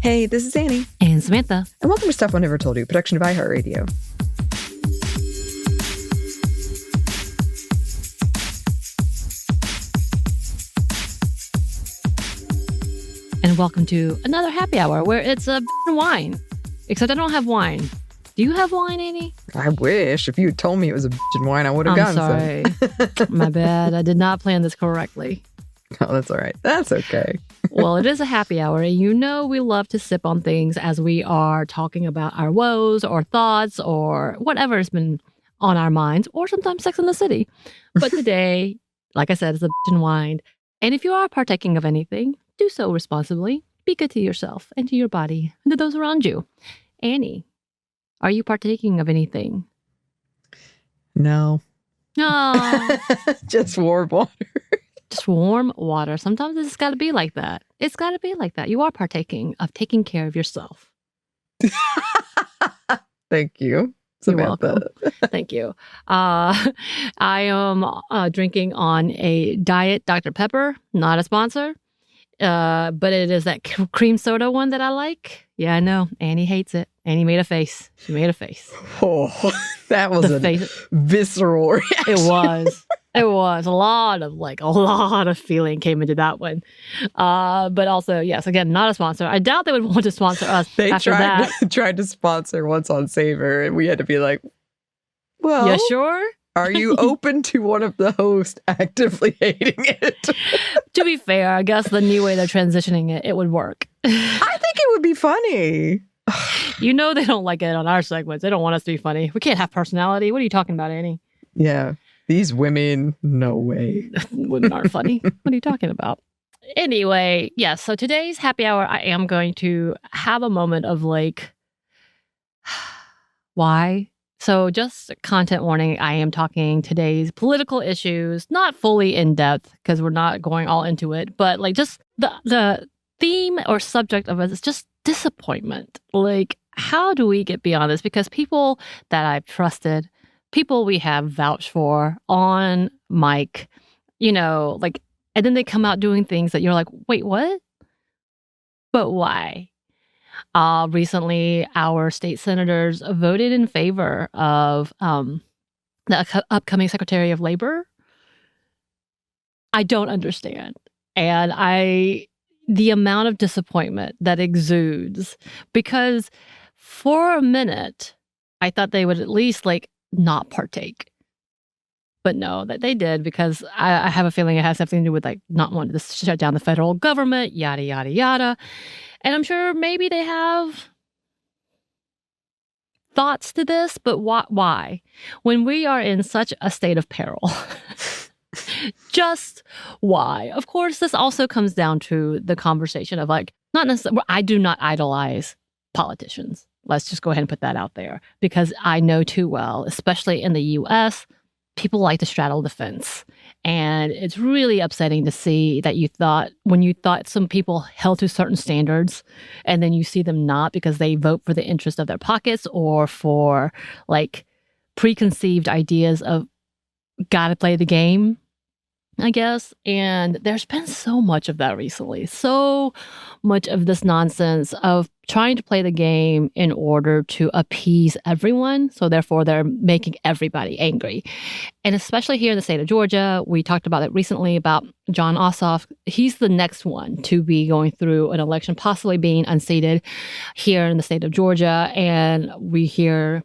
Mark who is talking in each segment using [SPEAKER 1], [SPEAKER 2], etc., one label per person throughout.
[SPEAKER 1] Hey, this is Anney.
[SPEAKER 2] And Samantha.
[SPEAKER 1] And welcome to Stuff I Never Told You, production of iHeartRadio.
[SPEAKER 2] And welcome to another happy hour where it's a wine. Except I don't have wine. Do you have wine, Anney?
[SPEAKER 1] I wish. If you had told me it was a wine, I would have gotten some.
[SPEAKER 2] I'm sorry. My bad. I did not plan this correctly.
[SPEAKER 1] Oh, that's all right. That's okay.
[SPEAKER 2] Well, it is a happy hour, and you know we love to sip on things as we are talking about our woes or thoughts or whatever has been on our minds, or sometimes Sex in the City. But today, like I said, it's a wine. And if you are partaking of anything, do so responsibly. Be good to yourself and to your body and to those around you. Anney, are you partaking of anything?
[SPEAKER 1] No.
[SPEAKER 2] No.
[SPEAKER 1] Just warm water.
[SPEAKER 2] Just warm water. Sometimes it's got to be like that. It's got to be like that. You are partaking of taking care of yourself.
[SPEAKER 1] Thank you, Samantha.
[SPEAKER 2] You're welcome. Thank you. I am drinking on a Diet Dr. Pepper, not a sponsor. But it is that cream soda one that I like. Yeah, I know. Anney hates it. Anney made a face. She made a face.
[SPEAKER 1] Oh, that was visceral reaction.
[SPEAKER 2] It was a lot of feeling came into that one. But also, yes, again, not a sponsor. I doubt they would want to sponsor us.
[SPEAKER 1] They
[SPEAKER 2] after that.
[SPEAKER 1] tried to sponsor once on Savor, and we had to be like, well,
[SPEAKER 2] yeah, sure.
[SPEAKER 1] Are you open to one of the hosts actively hating it?
[SPEAKER 2] To be fair, I guess the new way they're transitioning it would work.
[SPEAKER 1] I think it would be funny.
[SPEAKER 2] You know they don't like it on our segments. They don't want us to be funny. We can't have personality. What are you talking about, Anney?
[SPEAKER 1] Yeah. These women, no way.
[SPEAKER 2] Women aren't funny. What are you talking about? Anyway, yes. So today's happy hour, I am going to have a moment of like, why? So just content warning, I am talking today's political issues, not fully in depth because we're not going all into it, but like just the theme or subject of it is just disappointment. Like, how do we get beyond this? Because people that I've trusted, people we have vouched for on mic, you know, like, and then they come out doing things that you're like, wait, what? But why? Recently, our state senators voted in favor of the upcoming Secretary of Labor. I don't understand. And the amount of disappointment that exudes, because for a minute, I thought they would at least like not partake. But no, that they did, because I have a feeling it has something to do with like not wanting to shut down the federal government, yada, yada, yada. And I'm sure maybe they have thoughts to this, but why? When we are in such a state of peril, just why? Of course, this also comes down to the conversation of like, not necessarily, I do not idolize politicians. Let's just go ahead and put that out there, because I know too well, especially in the U.S., people like to straddle the fence. And it's really upsetting to see that when you thought some people held to certain standards, and then you see them not because they vote for the interest of their pockets or for like preconceived ideas of gotta play the game, I guess. And there's been so much of that recently. So much of this nonsense of trying to play the game in order to appease everyone. So therefore, they're making everybody angry. And especially here in the state of Georgia, we talked about it recently about Jon Ossoff. He's the next one to be going through an election, possibly being unseated here in the state of Georgia. And we hear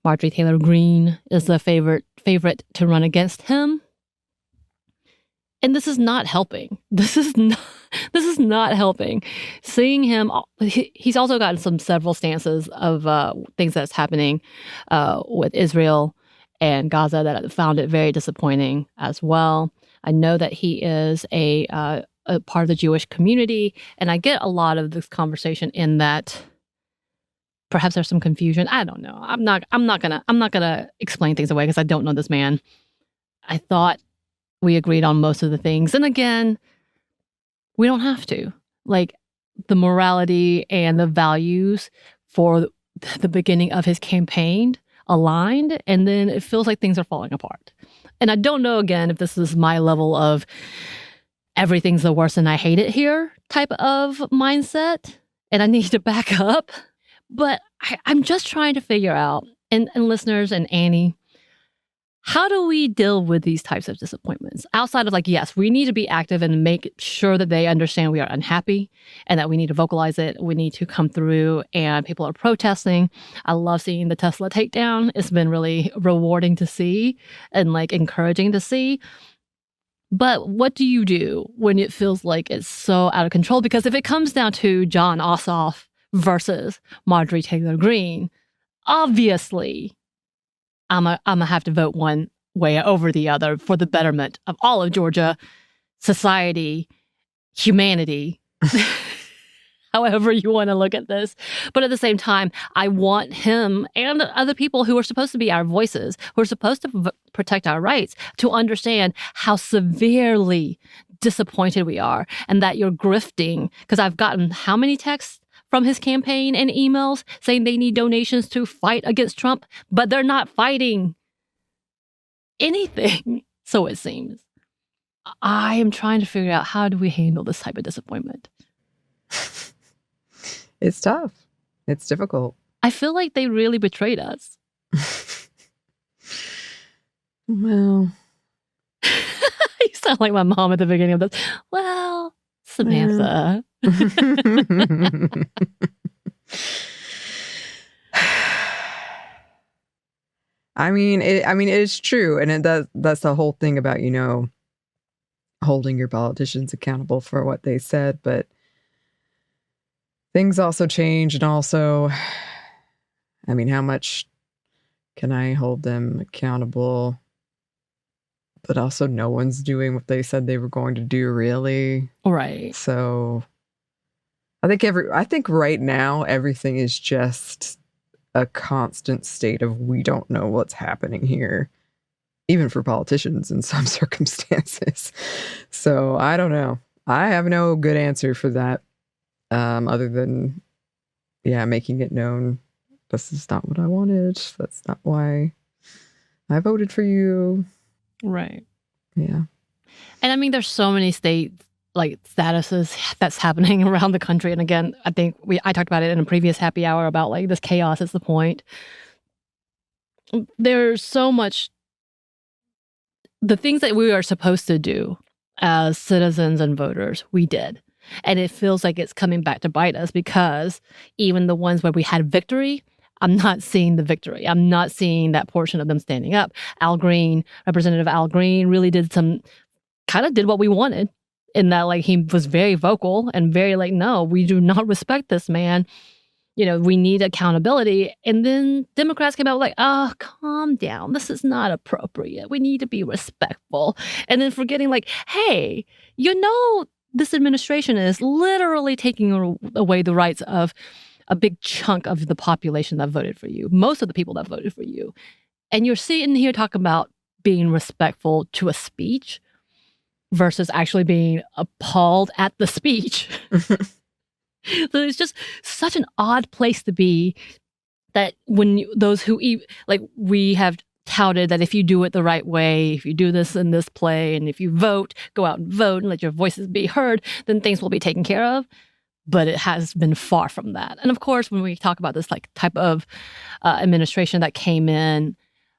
[SPEAKER 2] Marjorie Taylor Greene is the favorite to run against him. And this is not helping. This is not helping. Seeing him, he's also gotten several stances of things that's happening with Israel and Gaza that I found it very disappointing as well. I know that he is a part of the Jewish community, and I get a lot of this conversation in that perhaps there's some confusion. I don't know. I'm not gonna explain things away because I don't know this man. I thought we agreed on most of the things. And again, we don't have to. Like, the morality and the values for the beginning of his campaign aligned, and then it feels like things are falling apart. And I don't know, again, if this is my level of everything's the worst and I hate it here type of mindset. and I need to back up. But I'm just trying to figure out, and listeners and Anney, how do we deal with these types of disappointments? Outside of yes, we need to be active and make sure that they understand we are unhappy and that we need to vocalize it. We need to come through and people are protesting. I love seeing the Tesla takedown. It's been really rewarding to see and encouraging to see. But what do you do when it feels like it's so out of control? Because if it comes down to Jon Ossoff versus Marjorie Taylor Greene, obviously I'm gonna have to vote one way over the other for the betterment of all of Georgia, society, humanity, however you want to look at this. But at the same time, I want him and other people who are supposed to be our voices, who are supposed to protect our rights, to understand how severely disappointed we are and that you're grifting. Because I've gotten how many texts from his campaign and emails saying they need donations to fight against Trump, but they're not fighting anything, so it seems. I am trying to figure out, how do we handle this type of disappointment?
[SPEAKER 1] It's tough. It's difficult.
[SPEAKER 2] I feel like they really betrayed us.
[SPEAKER 1] Well.
[SPEAKER 2] You sound like my mom at the beginning of this. Well, Samantha.
[SPEAKER 1] I mean, it's true. And that's the whole thing about, holding your politicians accountable for what they said. But things also change. And also, how much can I hold them accountable? But also no one's doing what they said they were going to do, really.
[SPEAKER 2] Right.
[SPEAKER 1] So I think right now everything is just a constant state of we don't know what's happening here, even for politicians in some circumstances. So I don't know. I have no good answer for that, other than, making it known this is not what I wanted. That's not why I voted for you.
[SPEAKER 2] Right.
[SPEAKER 1] Yeah.
[SPEAKER 2] And there's so many state statuses that's happening around the country. And again, I think I talked about it in a previous happy hour about this chaos is the point. There's so much, the things that we are supposed to do as citizens and voters, we did. And it feels like it's coming back to bite us, because even the ones where we had victory, I'm not seeing the victory. I'm not seeing that portion of them standing up. Representative Al Green really did what we wanted, in that he was very vocal and very no, we do not respect this man. We need accountability. And then Democrats came out oh, calm down. This is not appropriate. We need to be respectful. And then forgetting hey, this administration is literally taking away the rights of a big chunk of the population that voted for you, most of the people that voted for you. And you're sitting here talking about being respectful to a speech versus actually being appalled at the speech. So it's just such an odd place to be, that when those who we have touted that if you do it the right way, if you do this in this play, and if you vote, go out and vote and let your voices be heard, then things will be taken care of. But it has been far from that. And of course, when we talk about this type of administration that came in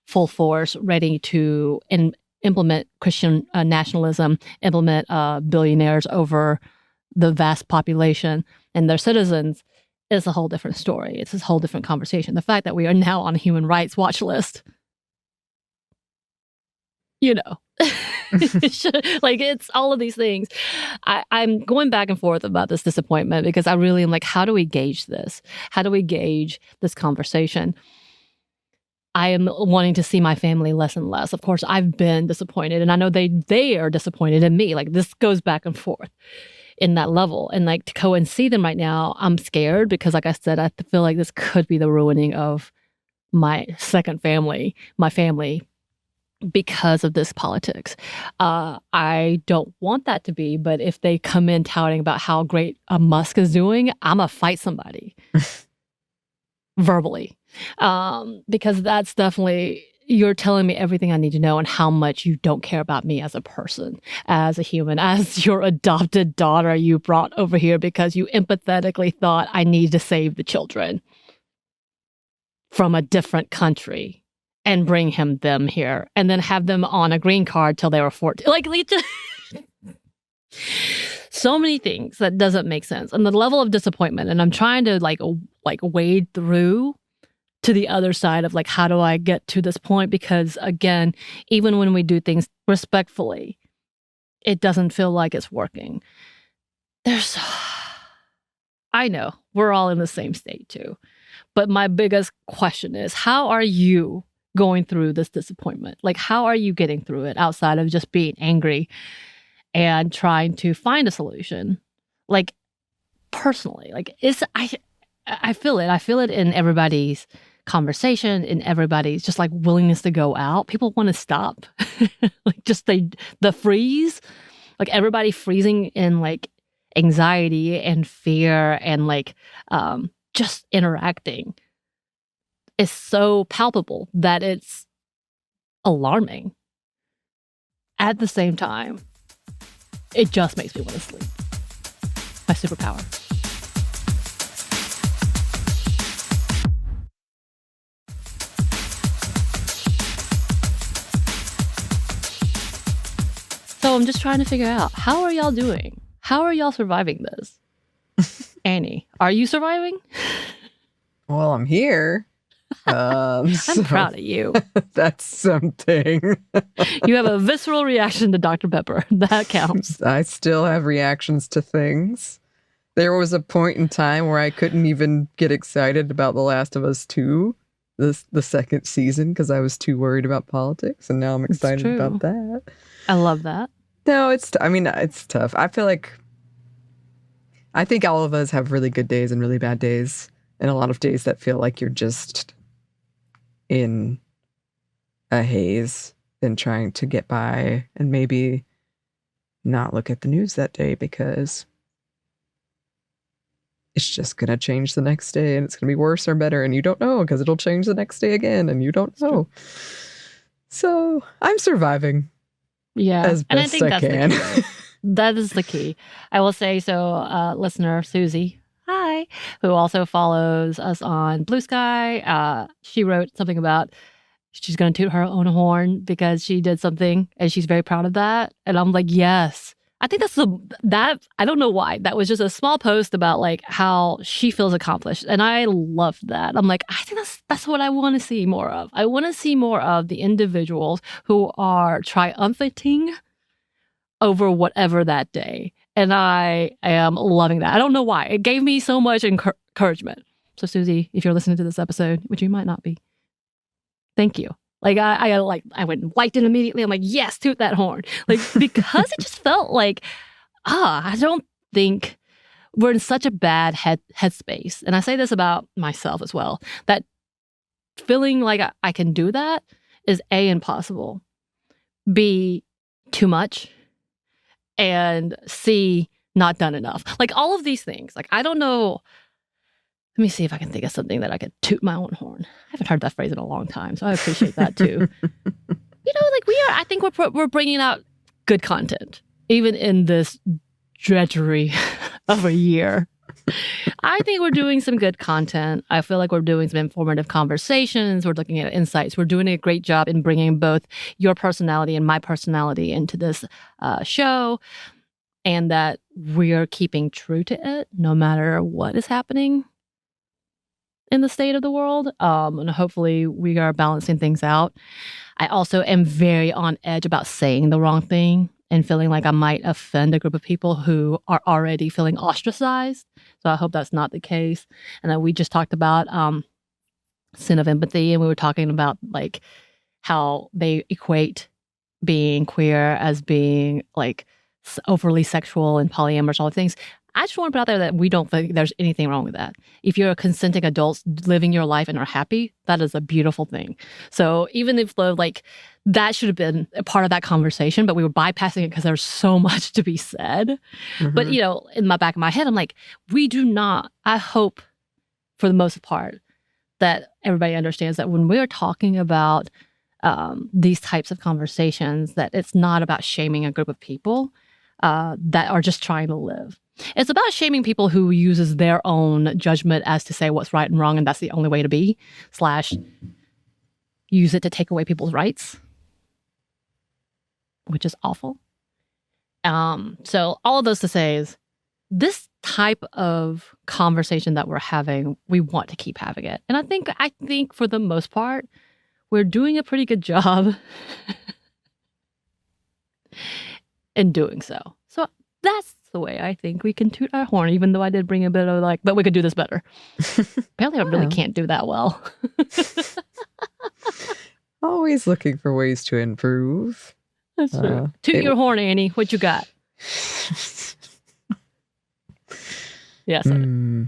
[SPEAKER 2] full force, ready to implement Christian nationalism, implement billionaires over the vast population and their citizens, is a whole different story. It's a whole different conversation. The fact that we are now on a human rights watch list, it's all of these things. I'm going back and forth about this disappointment, because I really am how do we gauge this? How do we gauge this conversation? I am wanting to see my family less and less. Of course, I've been disappointed, and I know they are disappointed in me. This goes back and forth in that level. And to go and see them right now, I'm scared, because like I said, I feel like this could be the ruining of my second family, my family, because of this politics. I don't want that to be, but if they come in touting about how great Musk is doing, I'm going to fight somebody verbally. Because that's definitely, you're telling me everything I need to know and how much you don't care about me as a person, as a human, as your adopted daughter you brought over here because you empathetically thought I need to save the children from a different country and bring them here and then have them on a green card till they were 14. Like, so many things that doesn't make sense. And the level of disappointment. And I'm trying to like wade through to the other side of like, how do I get to this point? Because again, even when we do things respectfully, it doesn't feel like it's working. I know we're all in the same state too. But my biggest question is, how are you going through this disappointment? Like, how are you getting through it outside of just being angry and trying to find a solution? Like, personally, like, I feel it. I feel it in everybody's conversation, in everybody's just like willingness to go out. People want to stop. Like, just the freeze, like everybody freezing in like anxiety and fear and like just interacting is so palpable that it's alarming. At the same time, it just makes me want to sleep. My superpower. So I'm just trying to figure out, how are y'all doing? How are y'all surviving this? Anney, are you surviving?
[SPEAKER 1] Well, I'm here.
[SPEAKER 2] I'm proud of you.
[SPEAKER 1] That's something.
[SPEAKER 2] You have a visceral reaction to Dr. Pepper. That counts.
[SPEAKER 1] I still have reactions to things. There was a point in time where I couldn't even get excited about The Last of Us 2, the second season, because I was too worried about politics, and now I'm excited about that.
[SPEAKER 2] I love that.
[SPEAKER 1] No, it's tough. I think all of us have really good days and really bad days, and a lot of days that feel like you're just in a haze and trying to get by and maybe not look at the news that day because it's just going to change the next day and it's going to be worse or better, and you don't know because it'll change the next day again and you don't know. So I'm surviving.
[SPEAKER 2] Yeah.
[SPEAKER 1] As best
[SPEAKER 2] and I think that's
[SPEAKER 1] can.
[SPEAKER 2] The key. That is the key. I will say, so listener Susie, hi, who also follows us on Blue Sky, she wrote something about she's going to toot her own horn because she did something and she's very proud of that. And I'm like, yes. I think I don't know why. That was just a small post about like how she feels accomplished. And I loved that. I'm like, I think that's what I want to see more of. I want to see more of the individuals who are triumphing over whatever that day. And I am loving that. I don't know why. It gave me so much encouragement. So Susie, if you're listening to this episode, which you might not be, thank you. Like I went and liked it immediately. I'm like, yes, toot that horn. Like, because it just felt like, I don't think we're in such a bad headspace. And I say this about myself as well, that feeling like I can do that is A, impossible, B, too much, and C, not done enough. Like all of these things. Like, I don't know. Let me see if I can think of something that I could toot my own horn. I haven't heard that phrase in a long time, so I appreciate that too. Like I think we're bringing out good content, even in this drudgery of a year. I think we're doing some good content. I feel like we're doing some informative conversations. We're looking at insights. We're doing a great job in bringing both your personality and my personality into this show, and that we're keeping true to it no matter what is happening in the state of the world. And hopefully we are balancing things out. I also am very on edge about saying the wrong thing and feeling like I might offend a group of people who are already feeling ostracized. So I hope that's not the case. And then we just talked about sin of empathy, and we were talking about like how they equate being queer as being like overly sexual and polyamorous, all the things. I just want to put out there that we don't think there's anything wrong with that. If you're a consenting adult living your life and are happy, that is a beautiful thing. So even if that should have been a part of that conversation, but we were bypassing it because there's so much to be said. Mm-hmm. But, in the back of my head, I'm like, we do not, I hope for the most part that everybody understands that when we're talking about these types of conversations, that it's not about shaming a group of people that are just trying to live. It's about shaming people who uses their own judgment as to say what's right and wrong, and that's the only way to be, / use it to take away people's rights, which is awful. So all of those to say is, this type of conversation that we're having, we want to keep having it. And I think for the most part, we're doing a pretty good job in doing so. So that's the way I think we can toot our horn, even though I did bring a bit of but we could do this better. Apparently I really can't do that well.
[SPEAKER 1] Always looking for ways to improve.
[SPEAKER 2] That's true. Toot your horn, Anney. What you got? Yes.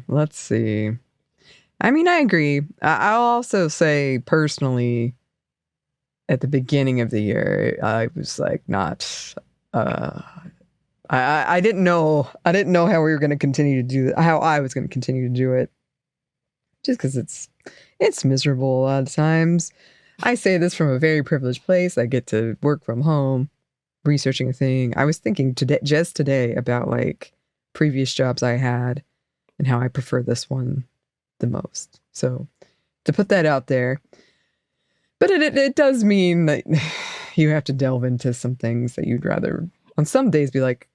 [SPEAKER 1] Let's see. I mean, I agree. I'll also say personally, at the beginning of the year, I was like not. I didn't know. I didn't know how we were going to continue to do how I was going to continue to do it. Just because it's miserable a lot of times. I say this from a very privileged place. I get to work from home, researching a thing. I was thinking just today about like previous jobs I had and how I prefer this one the most. So to put that out there, but it does mean that you have to delve into some things that you'd rather on some days be like,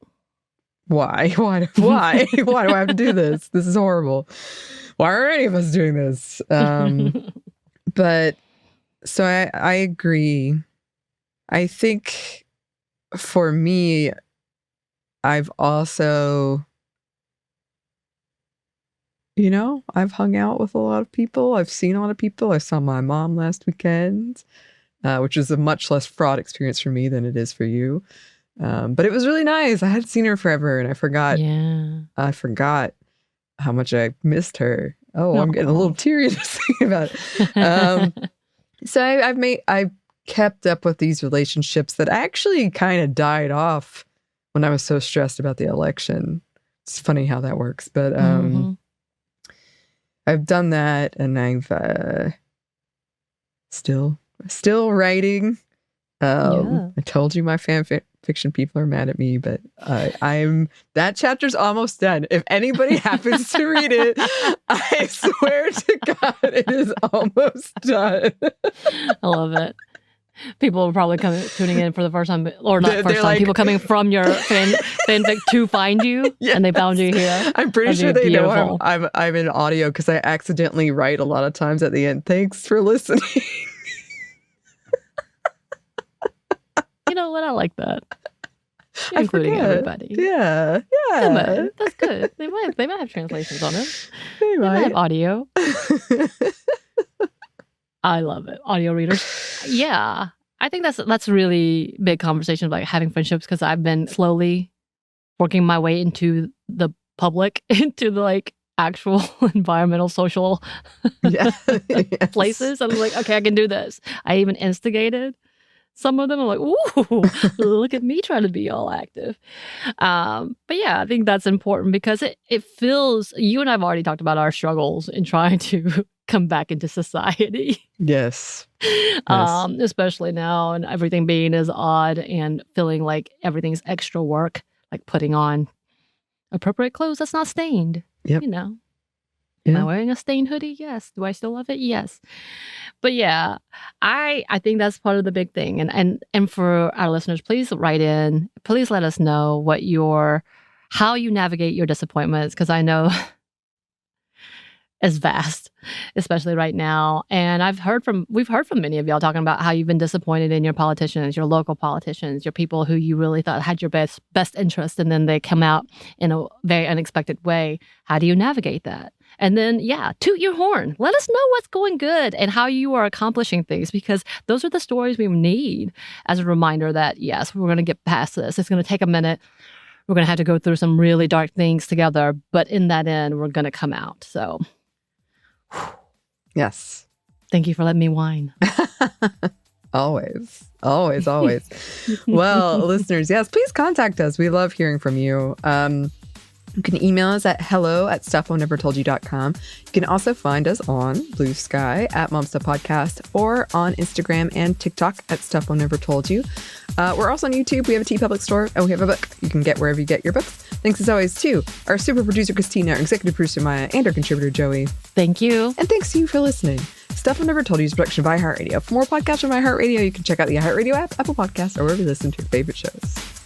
[SPEAKER 1] why do I have to do this? This is horrible. Why are any of us doing this? But so I agree. I think for me, I've also, I've hung out with a lot of people. I've seen a lot of people. I saw my mom last weekend, which was a much less fraught experience for me than it is for you. But it was really nice. I hadn't seen her forever, and I forgot.
[SPEAKER 2] Yeah.
[SPEAKER 1] I forgot how much I missed her. Oh, I'm getting a little teary just thinking about it. So I've kept up with these relationships that actually kind of died off when I was so stressed about the election. It's funny how that works, but I've done that, and I've still writing. I told you my fiction people are mad at me, but that chapter's almost done. If anybody happens to read it, I swear to God, it is almost done.
[SPEAKER 2] I love it. People are probably tuning in for the first time, or not first time. Like, people coming from your fanfic to find you, yes. And they found you here.
[SPEAKER 1] I'm pretty sure they know I'm in audio because I accidentally write a lot of times at the end. Thanks for listening.
[SPEAKER 2] You know what? I like that. Including everybody.
[SPEAKER 1] Yeah.
[SPEAKER 2] That's good. They might have translations on it. They might have audio. I love it. Audio readers. Yeah. I think that's a really big conversation of like having friendships, because I've been slowly working my way into the public, into the like actual environmental social places. I'm like, okay, I can do this. I even instigated some of them. I'm like, ooh, look at me trying to be all active. But yeah, I think that's important because it feels, you and I have already talked about our struggles in trying to come back into society.
[SPEAKER 1] Yes.
[SPEAKER 2] Especially now, and everything being as odd and feeling like everything's extra work, like putting on appropriate clothes that's not stained.
[SPEAKER 1] Yep.
[SPEAKER 2] Am I wearing a stained hoodie? Yes. Do I still love it? Yes. But yeah, I think that's part of the big thing. And for our listeners, please write in. Please let us know how you navigate your disappointments, because I know it's vast, especially right now. And we've heard from many of y'all talking about how you've been disappointed in your politicians, your local politicians, your people who you really thought had your best interest, and then they come out in a very unexpected way. How do you navigate that? And then, toot your horn. Let us know what's going good and how you are accomplishing things, because those are the stories we need as a reminder that, yes, we're going to get past this. It's going to take a minute. We're going to have to go through some really dark things together. But in that end, we're going to come out. So,
[SPEAKER 1] yes.
[SPEAKER 2] Thank you for letting me whine.
[SPEAKER 1] Always. Well, listeners, yes, please contact us. We love hearing from you. You can email us at hello@stuffmonevertoldyou.com. You can also find us on Blue Sky at Mom Stuff Podcast or on Instagram and TikTok at Stuff Mom Never Told You. We're also on YouTube. We have a TeePublic store and we have a book you can get wherever you get your books. Thanks as always to our super producer Christina, our executive producer Maya, and our contributor Joey.
[SPEAKER 2] Thank you.
[SPEAKER 1] And thanks to you for listening. Stuff Mom Never Told You is a production of iHeartRadio. For more podcasts from iHeartRadio, you can check out the iHeartRadio app, Apple Podcasts, or wherever you listen to your favorite shows.